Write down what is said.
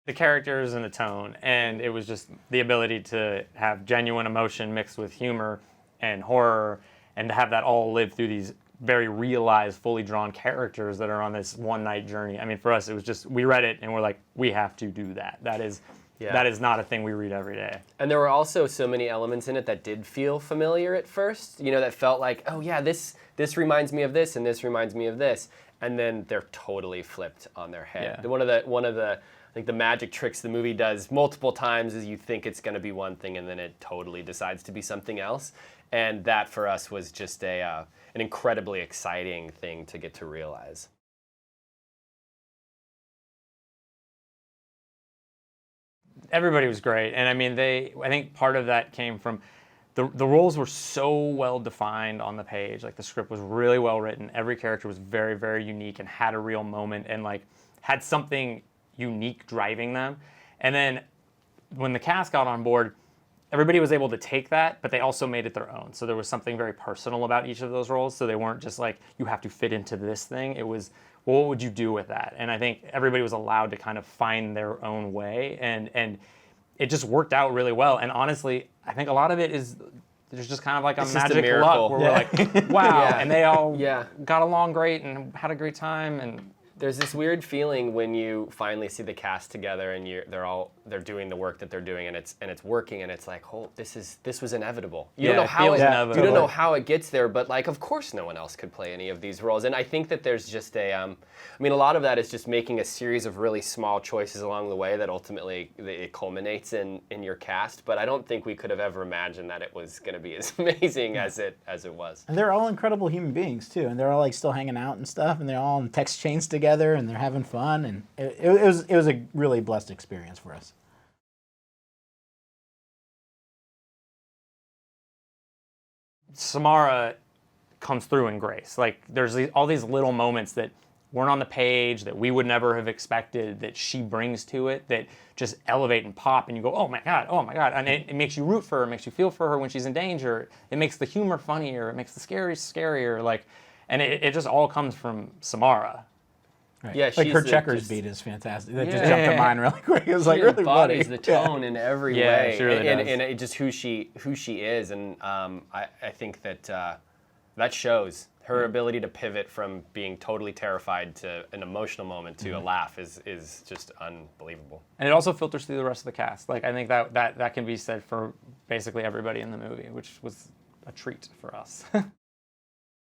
The characters and the tone, and it was just the ability to have genuine emotion mixed with humor and horror, and to have that all live through these very realized, fully drawn characters that are on this one-night journey. I mean, for us, it was just, we read it and we're like, we have to do that. That is not a thing we read every day. And there were also so many elements in it that did feel familiar at first, you know, that felt like, oh yeah, this reminds me of this and this reminds me of this. And then they're totally flipped on their head. Yeah. One of the I think the magic tricks the movie does multiple times is you think it's going to be one thing and then it totally decides to be something else. And that for us was just an incredibly exciting thing to get to realize. Everybody was great, and I mean, I think part of that came from the roles were so well defined on the page. Like, the script was really well written. Every character was very, very unique and had a real moment and like had something unique driving them. And then when the cast got on board, everybody was able to take that, but they also made it their own. So there was something very personal about each of those roles. So they weren't just like, you have to fit into this thing. It was, well, what would you do with that? And I think everybody was allowed to kind of find their own way, and it just worked out really well. And honestly, I think a lot of it is there's just kind of like a magic luck where we're like, wow, and they all got along great and had a great time. And there's this weird feeling when you finally see the cast together and they're doing the work that they're doing, and it's working, and it's like, oh, this was inevitable. You don't know how it gets there, but like, of course no one else could play any of these roles. And I think that there's just a a lot of that is just making a series of really small choices along the way that ultimately it culminates in your cast. But I don't think we could have ever imagined that it was going to be as amazing as it was. And they're all incredible human beings too, and they're all like still hanging out and stuff, and they're all on text chains together, and they're having fun, and it was a really blessed experience for us. Samara comes through in grace. Like, there's all these little moments that weren't on the page that we would never have expected that she brings to it that just elevate and pop, and you go, oh my God, and it makes you root for her, it makes you feel for her when she's in danger, it makes the humor funnier, it makes the scarier, like, and it just all comes from Samara. Right. Yeah, like her checkers beat is fantastic. That just jumped to mind really quick. It was like really funny. Embodies the tone in every way, she really does. And it just who she is, and I think that that shows her ability to pivot from being totally terrified to an emotional moment to a laugh is just unbelievable. And it also filters through the rest of the cast. Like, I think that can be said for basically everybody in the movie, which was a treat for us.